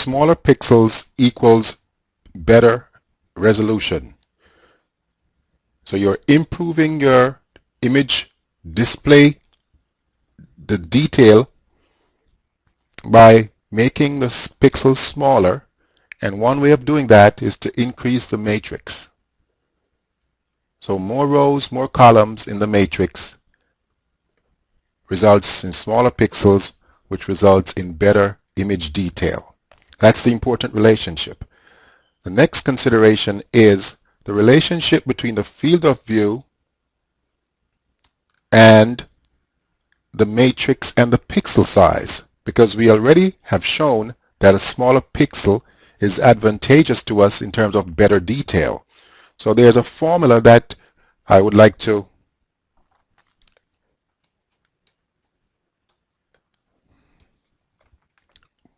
smaller pixels equals better resolution. So you're improving your image display, the detail, by making the pixels smaller, and one way of doing that is to increase the matrix. So more rows, more columns in the matrix results in smaller pixels, which results in better image detail. That's the important relationship. The next consideration is the relationship between the field of view and the matrix and the pixel size, because we already have shown that a smaller pixel is advantageous to us in terms of better detail. So there's a formula that I would like to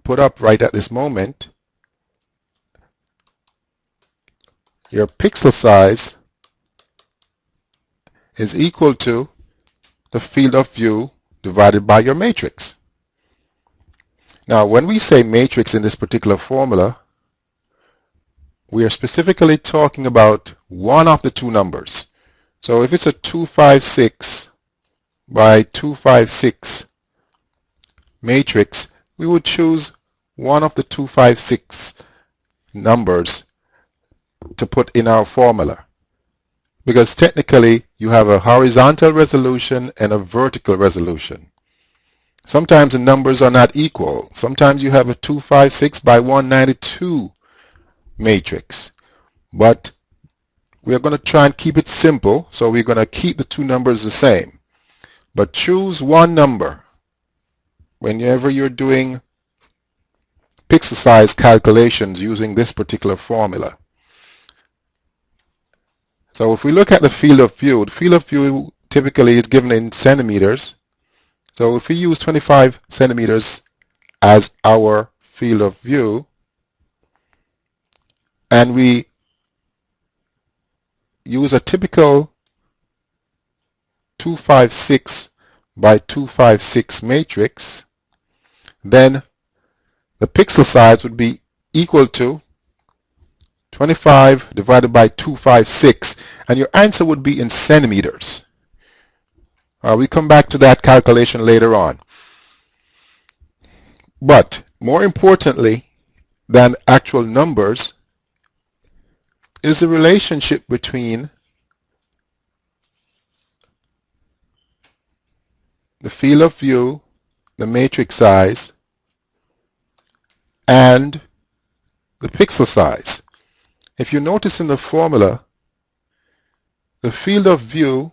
put up right at this moment. Your pixel size is equal to the field of view divided by your matrix. Now, when we say matrix in this particular formula, we are specifically talking about one of the two numbers. So if it's a 256 by 256 matrix, we would choose one of the 256 numbers to put in our formula, because technically you have a horizontal resolution and a vertical resolution. Sometimes the numbers are not equal. Sometimes you have a 256 by 192 matrix, but we're going to try and keep it simple, so we're going to keep the two numbers the same, but choose one number whenever you're doing pixel size calculations using this particular formula. So if we look at the field of view, the field of view typically is given in centimeters. So if we use 25 centimeters as our field of view, and we use a typical 256 by 256 matrix, then the pixel size would be equal to 25 divided by 256, and your answer would be in centimeters. We come back to that calculation later on. But more importantly than actual numbers is the relationship between the field of view, the matrix size, and the pixel size. If you notice in the formula, the field of view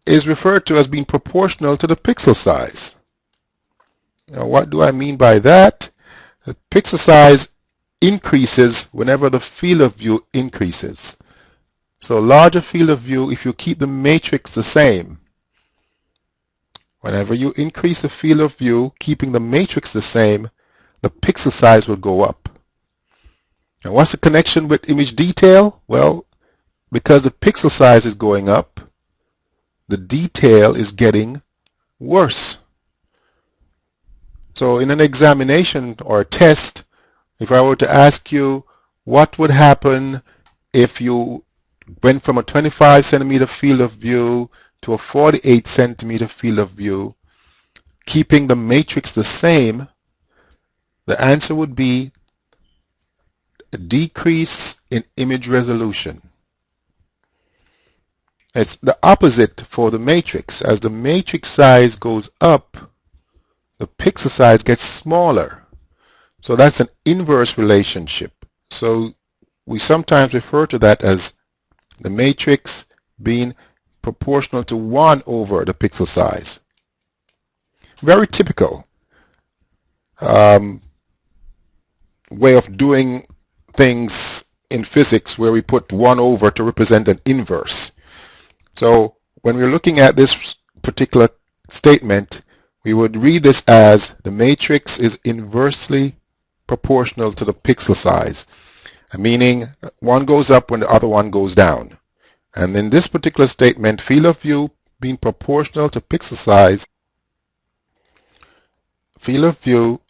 is referred to as being proportional to the pixel size. Now, what do I mean by that? The pixel size increases whenever the field of view increases. So larger field of view if you keep the matrix the same. Whenever you increase the field of view, keeping the matrix the same, the pixel size will go up. Now, what's the connection with image detail? Well, because the pixel size is going up, the detail is getting worse. So in an examination or a test, if I were to ask you what would happen if you went from a 25 centimeter field of view to a 48 centimeter field of view, keeping the matrix the same, the answer would be a decrease in image resolution. It's the opposite for the matrix. As the matrix size goes up, the pixel size gets smaller. So that's an inverse relationship. So we sometimes refer to that as the matrix being proportional to 1 over the pixel size. Very typical way of doing things in physics, where we put 1 over to represent an inverse. So when we're looking at this particular statement, we would read this as the matrix is inversely proportional to the pixel size, meaning one goes up when the other one goes down. And in this particular statement, field of view being proportional to pixel size, Field of view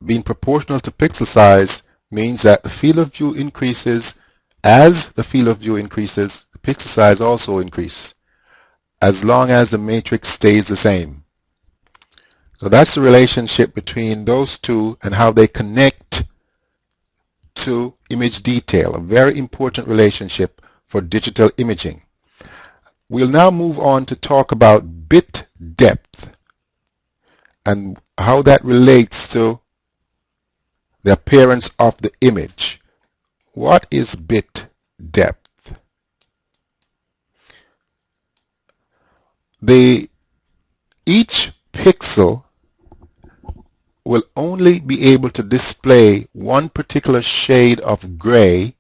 being proportional to pixel size means that the field of view increases. As the field of view increases, the pixel size also increases, as long as the matrix stays the same. So that's the relationship between those two and how they connect to image detail, a very important relationship for digital imaging. We'll now move on to talk about bit depth and how that relates to the appearance of the image. What is bit depth? Each pixel will only be able to display one particular shade of gray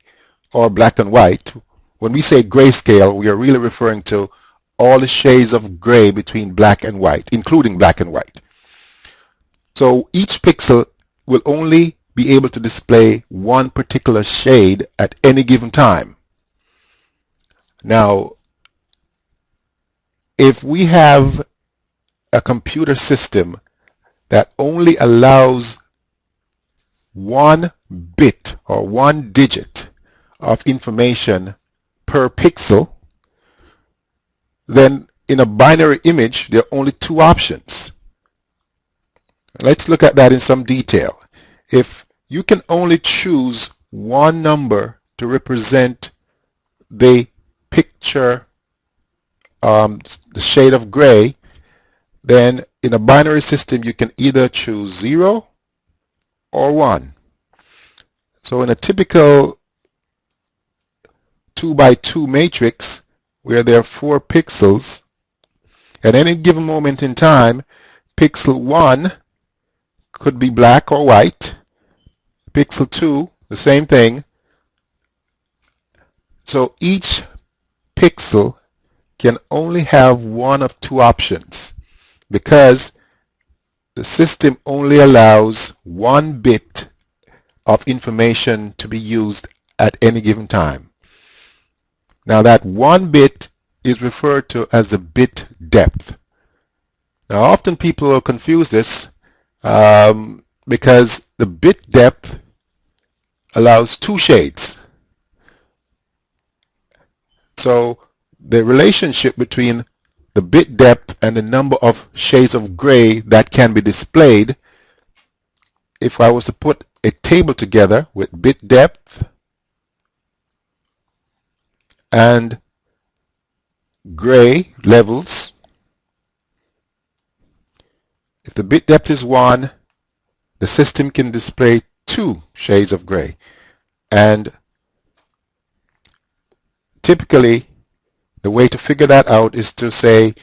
or black and white. When we say grayscale, we are really referring to all the shades of gray between black and white, including black and white. So each pixel will only be able to display one particular shade at any given time. Now, if we have a computer system that only allows one bit or one digit of information per pixel, then in a binary image there are only two options. Let's look at that in some detail. If you can only choose one number to represent the picture, the shade of gray, then in a binary system you can either choose 0 or 1. So in a typical 2 by 2 matrix where there are 4 pixels, at any given moment in time, pixel 1 could be black or white, pixel 2 the same thing. So each pixel can only have one of two options, because the system only allows one bit of information to be used at any given time. Now that one bit is referred to as the bit depth. Now often people will confuse this because the bit depth allows two shades. So the relationship between the bit depth and the number of shades of gray that can be displayed, if I was to put a table together with bit depth and gray levels, if the bit depth is 1, the system can display 2 shades of gray. And typically the way to figure that out is to say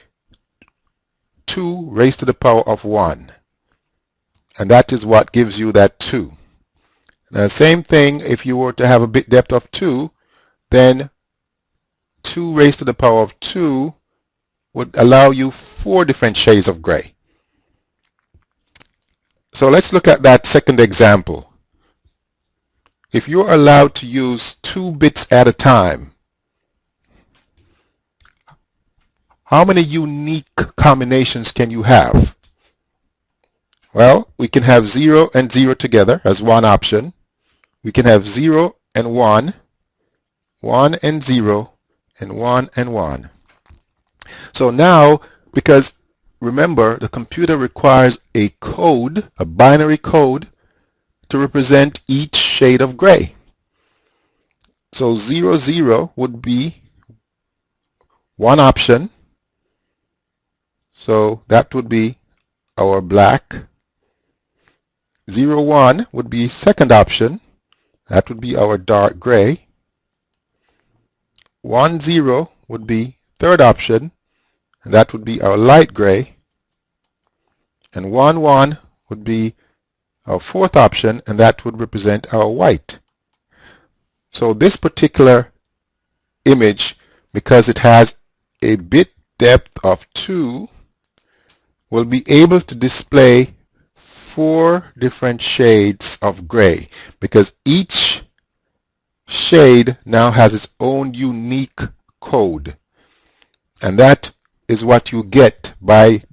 2 raised to the power of 1, and that is what gives you that 2. Now same thing, if you were to have a bit depth of 2, then 2 raised to the power of 2 would allow you 4 different shades of gray. So let's look at that second example. If you're allowed to use 2 bits at a time, how many unique combinations can you have? Well, we can have 0 and 0 together as one option. We can have 0 and 1, 1 and 0, and 1 and 1. So now, because remember, the computer requires a code, a binary code, to represent each shade of gray. So 0, 0 would be one option. So that would be our black. 0, 1 would be second option. That would be our dark gray. 1, 0 would be third option, and that would be our light gray. And 1, 1 would be our fourth option, and that would represent our white. So this particular image, because it has a bit depth of 2, will be able to display 4 different shades of gray, because each shade now has its own unique code. And that is what you get by